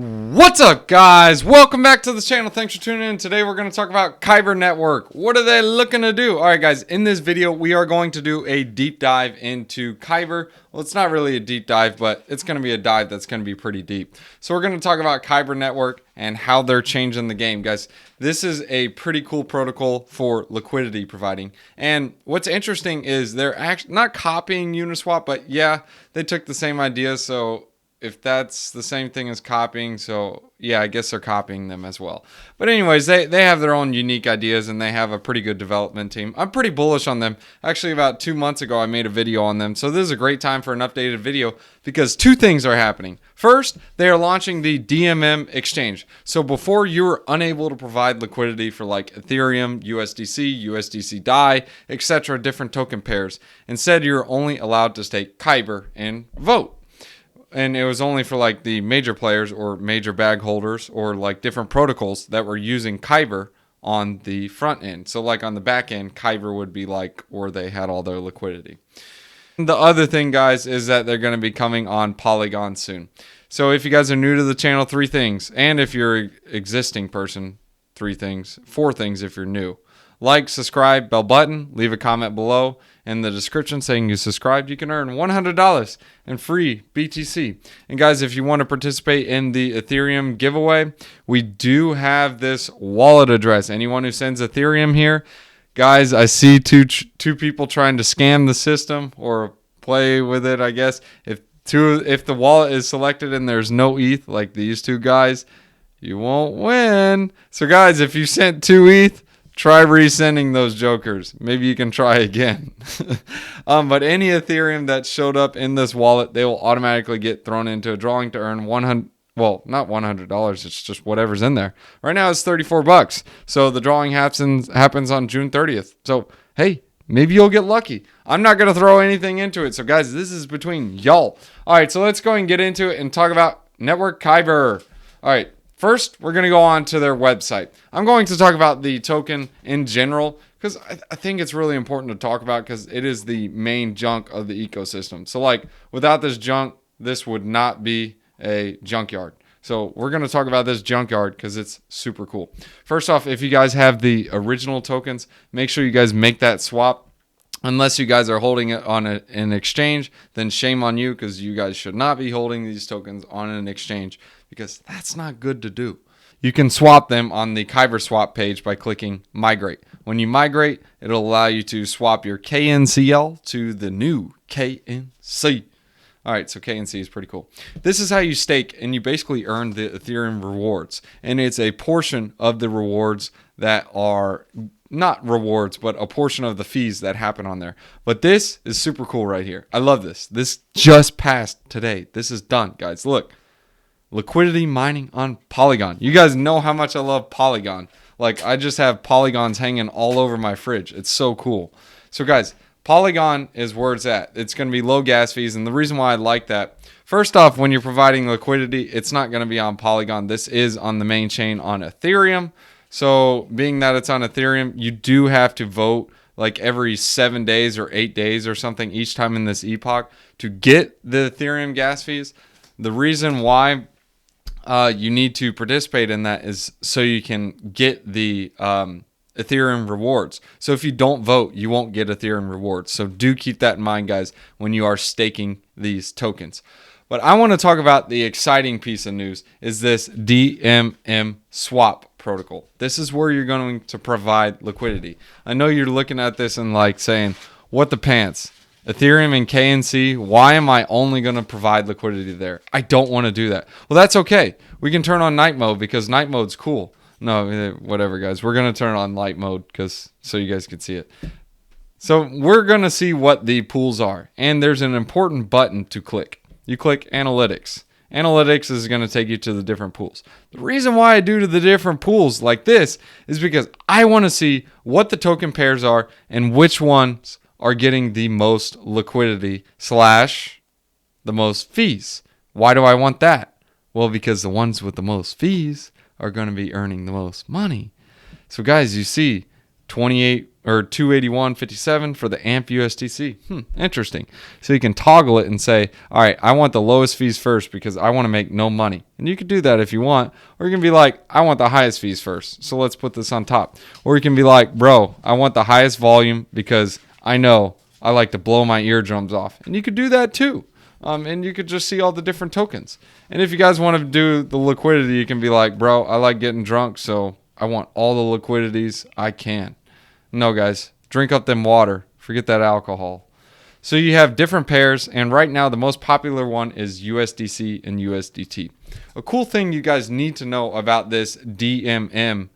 What's up, guys? Welcome back to the channel. Thanks for tuning in. Today we're going to talk about Kyber Network. What are they looking to do? All right, guys, in this video we are going to do a deep dive into Kyber. Well, it's not really a deep dive, but it's going to be a dive that's going to be pretty deep. So we're going to talk about Kyber Network and how they're changing the game, guys. This is a pretty cool protocol for liquidity providing. And what's interesting is they're actually not copying Uniswap, but yeah, they took the same idea. So if that's the same thing as copying, so yeah, I guess they're copying them as well. But anyways, they have their own unique ideas and they have a pretty good development team. I'm pretty bullish on them. Actually, about 2 months ago, I made a video on them. So this is a great time for an updated video because two things are happening. First, they are launching the Dmm Exchange. So before you were unable to provide liquidity for like Ethereum, USDC, USDC DAI, etc., different token pairs. Instead, you're only allowed to stake Kyber and vote. And it was only for like the major players or major bag holders or like different protocols that were using Kyber on the front end. So like on the back end, Kyber would be like where they had all their liquidity. And the other thing, guys, is that they're going to be coming on Polygon soon. So if you guys are new to the channel, 3 things. And if you're an existing person, 3 things. 4 things if you're new. Like, subscribe, bell button, leave a comment below in the description saying you subscribed. You can earn $100 in free BTC. And guys, if you want to participate in the Ethereum giveaway, we do have this wallet address. Anyone who sends Ethereum here, guys, I see two people trying to scam the system or play with it, I guess. If the wallet is selected and there's no ETH like these 2 guys, you won't win. So guys, if you sent 2 ETH, try resending those jokers. Maybe you can try again. But any Ethereum that showed up in this wallet, they will automatically get thrown into a drawing to earn 100. Well, not $100. It's just whatever's in there. Right now it's $34. So the drawing happens on June 30th. So hey, maybe you'll get lucky. I'm not gonna throw anything into it. So guys, this is between y'all. All right, so let's go and get into it and talk about Network Kyber. All right. First, we're going to go on to their website. I'm going to talk about the token in general because I think it's really important to talk about because it is the main junk of the ecosystem. So like without this junk, this would not be a junkyard. So we're going to talk about this junkyard because it's super cool. First off, if you guys have the original tokens, make sure you guys make that swap. Unless you guys are holding it on an exchange, then shame on you because you guys should not be holding these tokens on an exchange because that's not good to do. You can swap them on the Kyber swap page by clicking migrate. When you migrate, it'll allow you to swap your KNCL to the new KNC. All right, so KNC is pretty cool. This is how you stake, and you basically earn the Ethereum rewards. And it's a portion of the rewards that are not rewards, but a portion of the fees that happen on there. But this is super cool right here. I love this. This just passed today. This is done, guys. Look, liquidity mining on Polygon. You guys know how much I love Polygon. Like, I just have polygons hanging all over my fridge. It's so cool. So, guys, Polygon is where it's at. It's going to be low gas fees. And the reason why I like that, first off, when you're providing liquidity, it's not going to be on Polygon. This is on the main chain on Ethereum. So being that it's on Ethereum, you do have to vote like every 7 days or 8 days or something each time in this epoch to get the Ethereum gas fees. The reason why you need to participate in that is so you can get the Ethereum rewards. So if you don't vote, you won't get Ethereum rewards. So do keep that in mind, guys, when you are staking these tokens. But I want to talk about the exciting piece of news is this Dmm Swap Protocol. This is where you're going to provide liquidity. I know you're looking at this and like saying, what the pants? Ethereum and KNC, why am I only going to provide liquidity there? I don't want to do that. Well, that's okay. We can turn on night mode because night mode's cool. No, whatever, guys. We're going to turn on light mode so you guys can see it. So we're going to see what the pools are. And there's an important button to click. You click analytics. Analytics is going to take you to the different pools. The reason why I do to the different pools like this is because I want to see what the token pairs are and which ones are getting the most liquidity / the most fees. Why do I want that? Well, because the ones with the most fees are going to be earning the most money. So guys, you see 28 or 281.57 for the AMP USDC. Interesting. So you can toggle it and say, all right, I want the lowest fees first because I want to make no money. And you can do that if you want. Or you can be like, I want the highest fees first, so let's put this on top. Or you can be like, bro, I want the highest volume because I know I like to blow my eardrums off. And you could do that too. And you could just see all the different tokens. And if you guys want to do the liquidity, you can be like, bro, I like getting drunk, so I want all the liquidities I can. No, guys, drink up them water. Forget that alcohol. So you have different pairs, and right now the most popular one is USDC and USDT. A cool thing you guys need to know about this DMM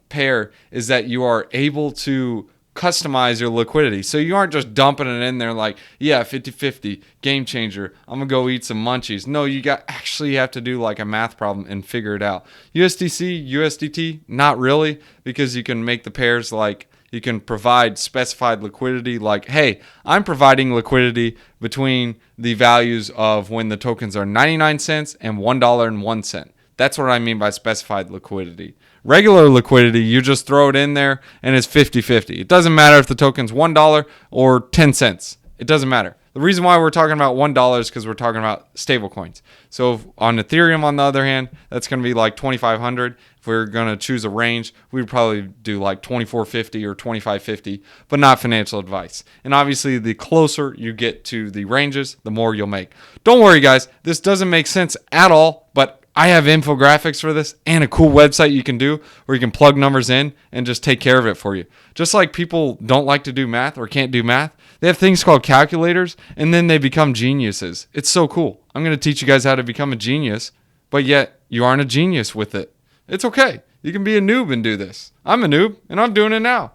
pair is that you are able to customize your liquidity. So you aren't just dumping it in there like, yeah, 50-50, game changer, I'm gonna go eat some munchies. No, you actually have to do like a math problem and figure it out. USDC, USDT, not really, because you can make the pairs like, you can provide specified liquidity like, hey, I'm providing liquidity between the values of when the tokens are 99 cents and $1.01. That's what I mean by specified liquidity. Regular liquidity, you just throw it in there and it's 50-50. It doesn't matter if the token's $1 or 10 cents. It doesn't matter. The reason why we're talking about $1 is because we're talking about stable coins. So if on Ethereum, on the other hand, that's going to be like 2,500. If we're going to choose a range, we'd probably do like 2450 or 2550, but not financial advice. And obviously, the closer you get to the ranges, the more you'll make. Don't worry, guys. This doesn't make sense at all, but I have infographics for this and a cool website you can do where you can plug numbers in and just take care of it for you. Just like people don't like to do math or can't do math, they have things called calculators and then they become geniuses. It's so cool. I'm going to teach you guys how to become a genius, but yet you aren't a genius with it. It's okay. You can be a noob and do this. I'm a noob and I'm doing it now.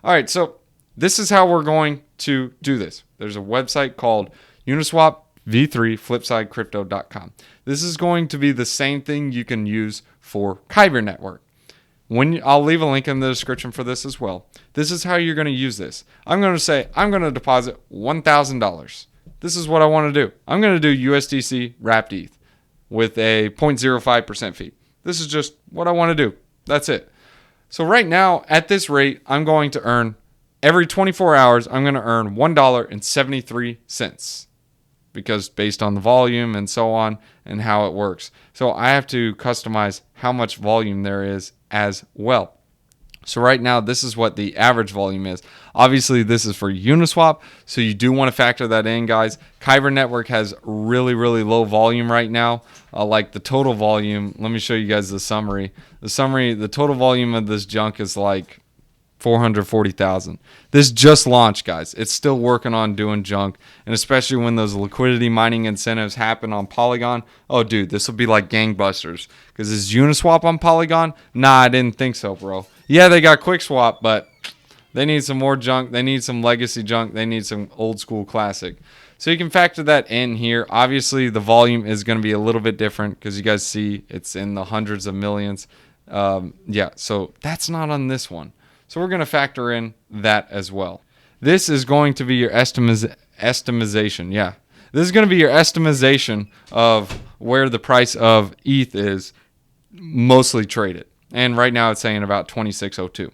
All right, so this is how we're going to do this. There's a website called Uniswap V3 flipsidecrypto.com. This is going to be the same thing you can use for Kyber Network. I'll leave a link in the description for this as well. This is how you're going to use this. I'm going to say I'm going to deposit $1,000. This is what I want to do. I'm going to do USDC wrapped ETH with a 0.05% fee. This is just what I want to do. That's it. So right now, at this rate, I'm going to earn every 24 hours, I'm going to earn $1.73. Because based on the volume and so on and how it works. So I have to customize how much volume there is as well. So right now, this is what the average volume is. Obviously, this is for Uniswap, so you do want to factor that in, guys. Kyber Network has really, really low volume right now. Like the total volume, let me show you guys the summary. The total volume of this junk is like 440,000. This just launched, guys. It's still working on doing junk, and especially when those liquidity mining incentives happen on Polygon. Oh, dude, this will be like gangbusters. Because is Uniswap on Polygon? Nah, I didn't think so, bro. Yeah, they got QuickSwap, but they need some more junk. They need some legacy junk. They need some old school classic. So you can factor that in here. Obviously, the volume is going to be a little bit different because you guys see it's in the hundreds of millions. Yeah, so that's not on this one. So we're going to factor in that as well. This is going to be your estimation. Yeah. This is going to be your estimation of where the price of ETH is mostly traded. And right now it's saying about 2602.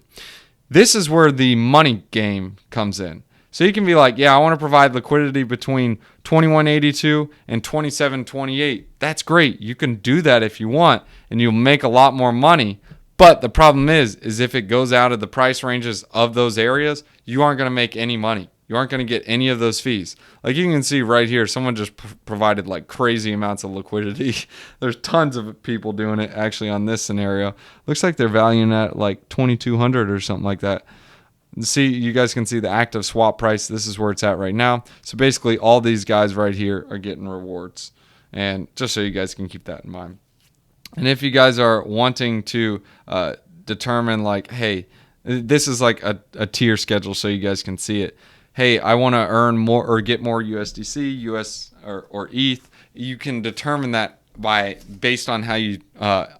This is where the money game comes in. So you can be like, yeah, I want to provide liquidity between 2182 and 2728. That's great. You can do that if you want, and you'll make a lot more money. But the problem is if it goes out of the price ranges of those areas, you aren't going to make any money. You aren't going to get any of those fees. Like you can see right here, someone just provided like crazy amounts of liquidity. There's tons of people doing it actually on this scenario. Looks like they're valuing at like 2,200 or something like that. See, you guys can see the active swap price. This is where it's at right now. So basically all these guys right here are getting rewards. And just so you guys can keep that in mind. And if you guys are wanting to determine like, hey, this is like a tier schedule so you guys can see it. Hey, I want to earn more or get more USDC, US or ETH. You can determine that based on how you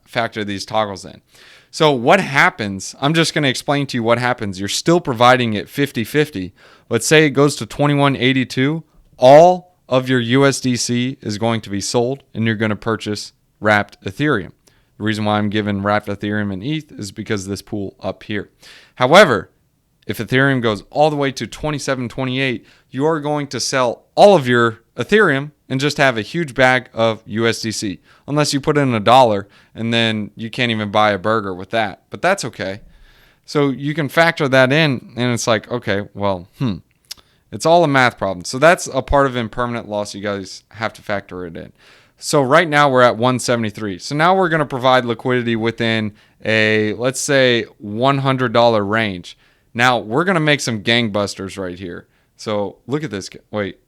factor these toggles in. So what happens, I'm just going to explain to you what happens. You're still providing it 50-50. Let's say it goes to 2182. All of your USDC is going to be sold and you're going to purchase wrapped Ethereum. The reason why I'm giving wrapped Ethereum and ETH is because of this pool up here. However, if Ethereum goes all the way to 27, 28, you are going to sell all of your Ethereum and just have a huge bag of USDC. Unless you put in $1 and then you can't even buy a burger with that. But that's okay. So you can factor that in and it's like, okay, well, it's all a math problem. So that's a part of impermanent loss. You guys have to factor it in. So right now we're at 173. So now we're going to provide liquidity within a, let's say, $100 range. Now we're going to make some gangbusters right here. So look at this. Wait,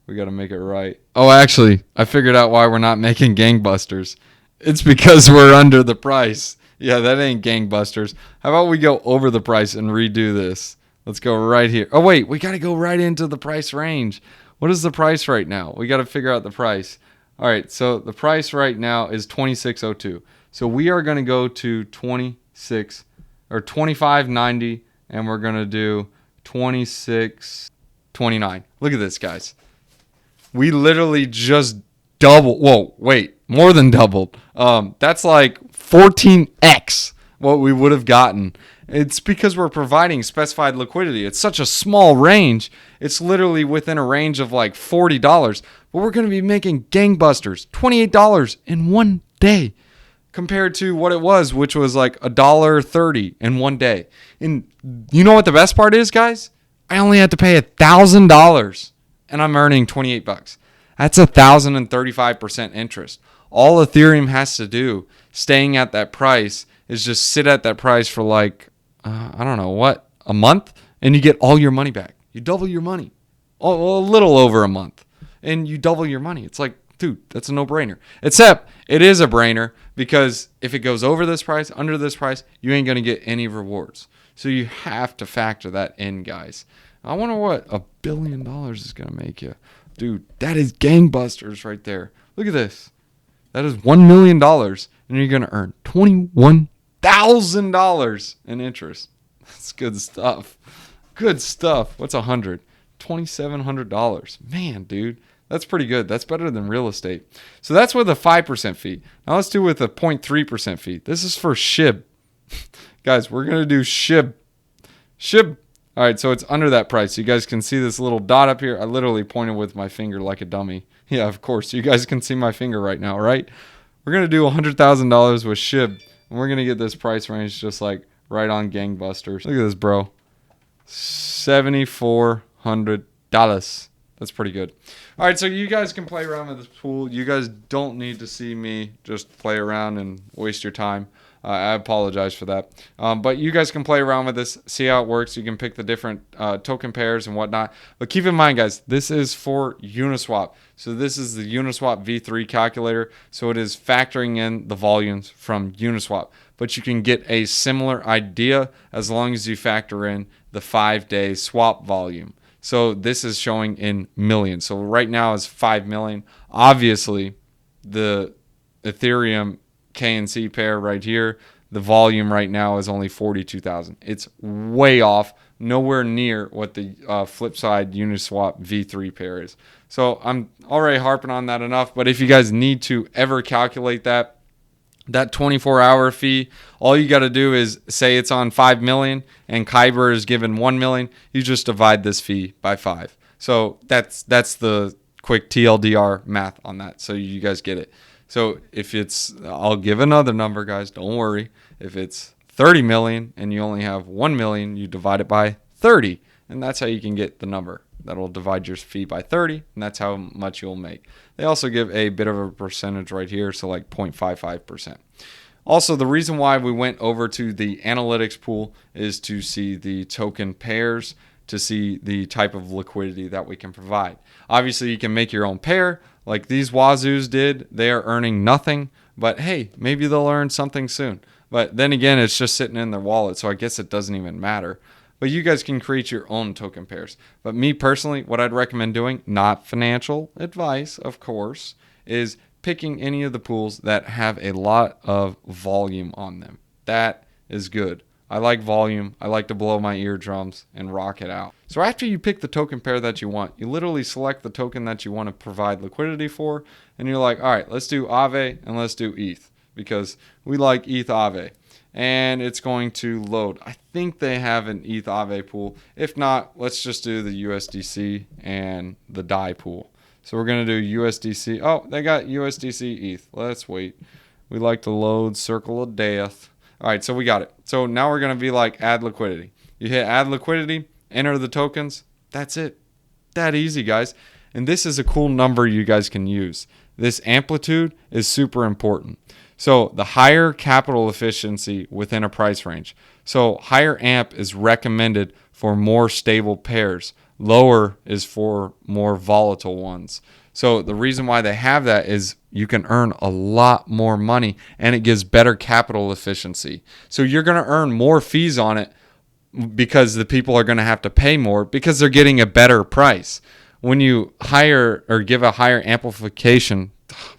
we got to make it right. Oh, actually, I figured out why we're not making gangbusters. It's because we're under the price. Yeah, that ain't gangbusters. How about we go over the price and redo this? Let's go right here. Oh, wait, we got to go right into the price range. What is the price right now? We got to figure out the price. All right, so the price right now is 26.02. So we are going to go to 26 or 25.90 and we're going to do 26.29. Look at this, guys. We literally just doubled. Whoa, wait, more than doubled. That's like 14x what we would have gotten. It's because we're providing specified liquidity. It's such a small range. It's literally within a range of like $40. But we're going to be making gangbusters, $28 in one day compared to what it was, which was like $1.30 in one day. And you know what the best part is, guys? I only had to pay $1,000 and I'm earning 28 bucks. That's 1,035% interest. All Ethereum has to do, staying at that price, is just sit at that price for like, I don't know what, a month, and you get all your money back. You double your money. A little over a month, and you double your money. It's like, dude, that's a no-brainer. Except it is a brainer because if it goes over this price, under this price, you ain't going to get any rewards. So you have to factor that in, guys. I wonder what $1 billion is going to make you. Dude, that is gangbusters right there. Look at this. That is $1 million, and you're going to earn $21,000 in interest. That's good stuff. Good stuff. What's 100? $2,700. Man, dude, that's pretty good. That's better than real estate. So that's with a 5% fee. Now let's do with a 0.3% fee. This is for SHIB. Guys, we're going to do SHIB. SHIB. All right, so it's under that price. You guys can see this little dot up here. I literally pointed with my finger like a dummy. Yeah, of course. You guys can see my finger right now, right? We're going to do $100,000 with SHIB, and we're going to get this price range just like right on gangbusters. Look at this, bro. $7,400. That's pretty good. All right, so you guys can play around with this pool. You guys don't need to see me just play around and waste your time. I apologize for that. But you guys can play around with this, see how it works. You can pick the different token pairs and whatnot. But keep in mind, guys, this is for Uniswap. So this is the Uniswap V3 calculator. So it is factoring in the volumes from Uniswap. But you can get a similar idea as long as you factor in the 5-day swap volume. So this is showing in millions. So right now is 5 million. Obviously, the Ethereum KNC pair right here, the volume right now is only 42,000. It's way off, nowhere near what the flip side Uniswap V3 pair is. So I'm already harping on that enough, but if you guys need to ever calculate that 24-hour fee, all you got to do is say it's on 5 million and Kyber is given 1 million. You just divide this fee by 5. So that's the quick TLDR math on that. So you guys get it. So if it's, I'll give another number, guys, don't worry. If it's 30 million and you only have 1 million, you divide it by 30. And that's how you can get the number. That'll divide your fee by 30, and that's how much you'll make. They also give a bit of a percentage right here, so like 0.55%. Also, the reason why we went over to the analytics pool is to see the token pairs, to see the type of liquidity that we can provide. Obviously, you can make your own pair like these wazoos did. They are earning nothing, but hey, maybe they'll earn something soon. But then again, it's just sitting in their wallet, so I guess it doesn't even matter. But you guys can create your own token pairs. But me personally, what I'd recommend doing, not financial advice, of course, is picking any of the pools that have a lot of volume on them. That is good. I like volume. I like to blow my eardrums and rock it out. So after you pick the token pair that you want, you literally select the token that you want to provide liquidity for, and you're like, all right, let's do Aave and let's do ETH. because we like ETH Aave. And it's going to load. I think they have an ETH Aave pool. If not, let's just do the USDC and the DAI pool. So we're going to do USDC. Oh, they got USDC ETH. Let's wait. We like to load circle of death. All right, so we got it. So now we're going to be like add liquidity. You hit add liquidity, enter the tokens. That's it. That easy, guys. And this is a cool number you guys can use. This amplitude is super important. So the higher capital efficiency within a price range. So higher amp is recommended for more stable pairs. Lower is for more volatile ones. So the reason why they have that is you can earn a lot more money and it gives better capital efficiency. So you're going to earn more fees on it because the people are going to have to pay more because they're getting a better price. When you hire or give a higher amplification,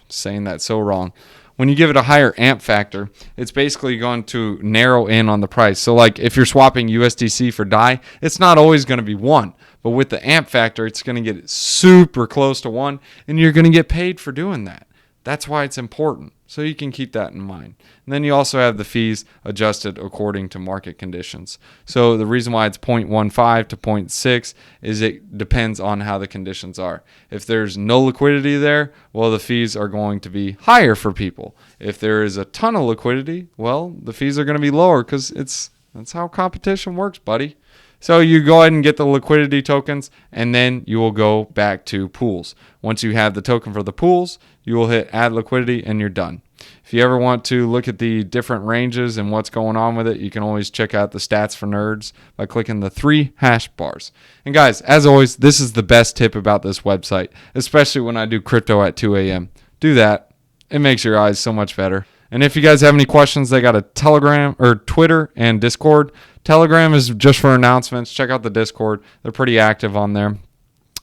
saying that so wrong. When you give it a higher amp factor, it's basically going to narrow in on the price. So like if you're swapping USDC for DAI, it's not always going to be 1. But with the amp factor, it's going to get super close to 1, and you're going to get paid for doing that. That's why it's important. So you can keep that in mind. And then you also have the fees adjusted according to market conditions. So the reason why it's 0.15 to 0.6 is it depends on how the conditions are. If there's no liquidity there, well, the fees are going to be higher for people. If there is a ton of liquidity, well, the fees are going to be lower because that's how competition works, buddy. So you go ahead and get the liquidity tokens, and then you will go back to pools. Once you have the token for the pools, you will hit add liquidity, and you're done. If you ever want to look at the different ranges and what's going on with it, you can always check out the stats for nerds by clicking the 3 hash bars. And guys, as always, this is the best tip about this website, especially when I do crypto at 2 a.m. Do that. It makes your eyes so much better. And if you guys have any questions, they got a Telegram or Twitter and Discord. Telegram is just for announcements. Check out the Discord. They're pretty active on there.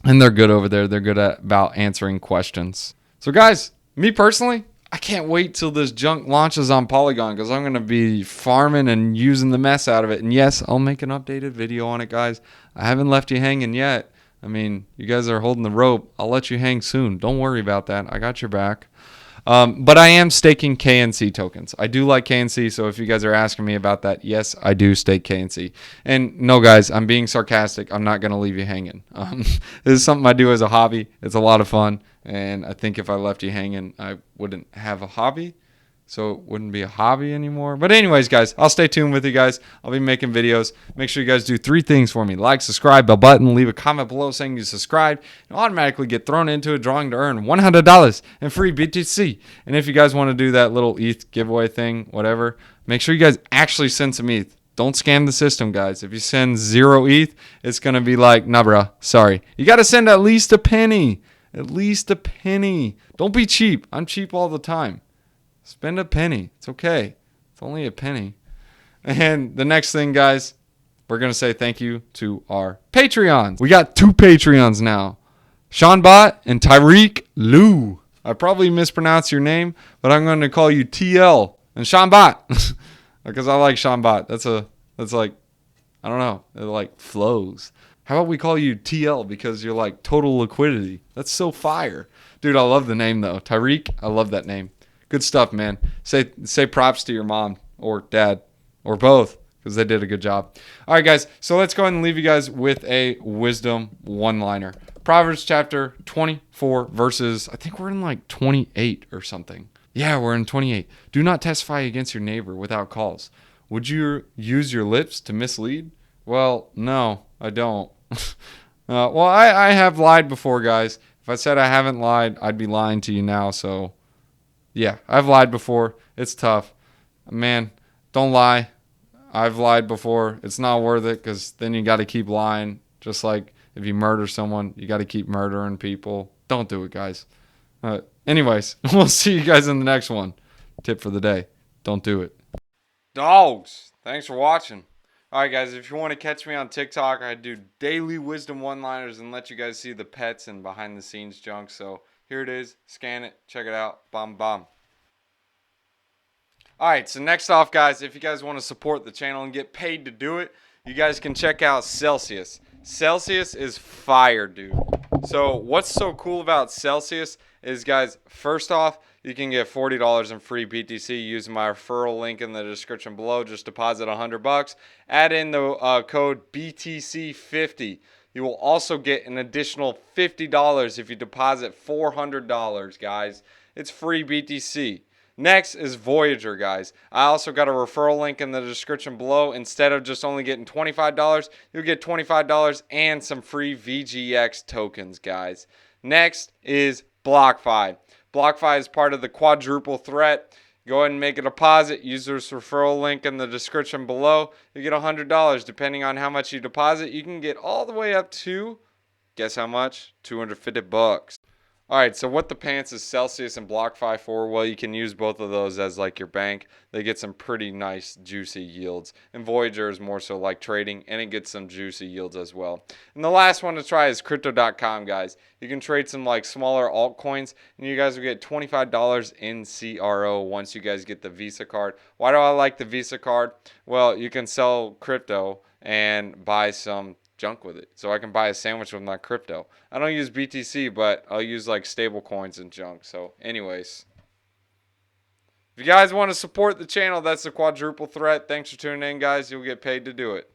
And they're good over there. They're good about answering questions. So guys, me personally, I can't wait till this junk launches on Polygon because I'm going to be farming and using the mess out of it. And yes, I'll make an updated video on it, guys. I haven't left you hanging yet. I mean, you guys are holding the rope. I'll let you hang soon. Don't worry about that. I got your back. But I am staking KNC tokens. I do like KNC, so if you guys are asking me about that, yes, I do stake KNC. And no, guys, I'm being sarcastic. I'm not going to leave you hanging. This is something I do as a hobby. It's a lot of fun, and I think if I left you hanging, I wouldn't have a hobby. So it wouldn't be a hobby anymore. But anyways, guys, I'll stay tuned with you guys. I'll be making videos. Make sure you guys do 3 things for me. Like, subscribe, bell button, leave a comment below saying you subscribed. You'll automatically get thrown into a drawing to earn $100 in free BTC. And if you guys want to do that little ETH giveaway thing, whatever, make sure you guys actually send some ETH. Don't scam the system, guys. If you send 0 ETH, it's going to be like, nah, bruh, sorry. You got to send at least a penny. At least a penny. Don't be cheap. I'm cheap all the time. Spend a penny. It's okay. It's only a penny. And the next thing, guys, we're going to say thank you to our Patreons. We got 2 Patreons now. Sean Bot and Tyreek Lou. I probably mispronounced your name, but I'm going to call you TL and Sean Bot because I like Sean Bot. That's like, I don't know. It like flows. How about we call you TL because you're like total liquidity. That's so fire. Dude, I love the name though. Tyreek, I love that name. Good stuff, man. Say props to your mom or dad or both because they did a good job. All right, guys. So let's go ahead and leave you guys with a wisdom one-liner. Proverbs chapter 24 verses, I think we're in like 28 or something. Yeah, we're in 28. Do not testify against your neighbor without cause. Would you use your lips to mislead? Well, no, I don't. Well, I have lied before, guys. If I said I haven't lied, I'd be lying to you now, so... Yeah, I've lied before. It's tough. Man, don't lie. I've lied before. It's not worth it because then you got to keep lying. Just like if you murder someone, you got to keep murdering people. Don't do it, guys. Anyways, we'll see you guys in the next one. Tip for the day. Don't do it. Dogs, thanks for watching. All right, guys, if you want to catch me on TikTok, I do daily wisdom one-liners and let you guys see the pets and behind-the-scenes junk, so... Here it is. Scan it. Check it out. Bam, bam. All right. So next off, guys, if you guys want to support the channel and get paid to do it, you guys can check out Celsius. Celsius is fire, dude. So what's so cool about Celsius is, guys, first off, you can get $40 in free BTC using my referral link in the description below. Just deposit $100, add in the code BTC50. You will also get an additional $50 if you deposit $400, guys. It's free BTC. Next is Voyager, guys. I also got a referral link in the description below. Instead of just only getting $25, you'll get $25 and some free VGX tokens, guys. Next is BlockFi. BlockFi is part of the quadruple threat. Go ahead and make a deposit. Use this referral link in the description below. You get $100. Depending on how much you deposit, you can get all the way up to, guess how much? $250. All right, so what the pants is Celsius and BlockFi for? Well, you can use both of those as like your bank. They get some pretty nice juicy yields. And Voyager is more so like trading, and it gets some juicy yields as well. And the last one to try is crypto.com, guys. You can trade some like smaller altcoins, and you guys will get $25 in CRO once you guys get the Visa card. Why do I like the Visa card? Well, you can sell crypto and buy some junk with it, so I can buy a sandwich with my crypto. I don't use BTC, but I'll use like stable coins and junk. So anyways, if you guys want to support the channel, that's the quadruple threat. Thanks for tuning in, guys. You'll get paid to do it.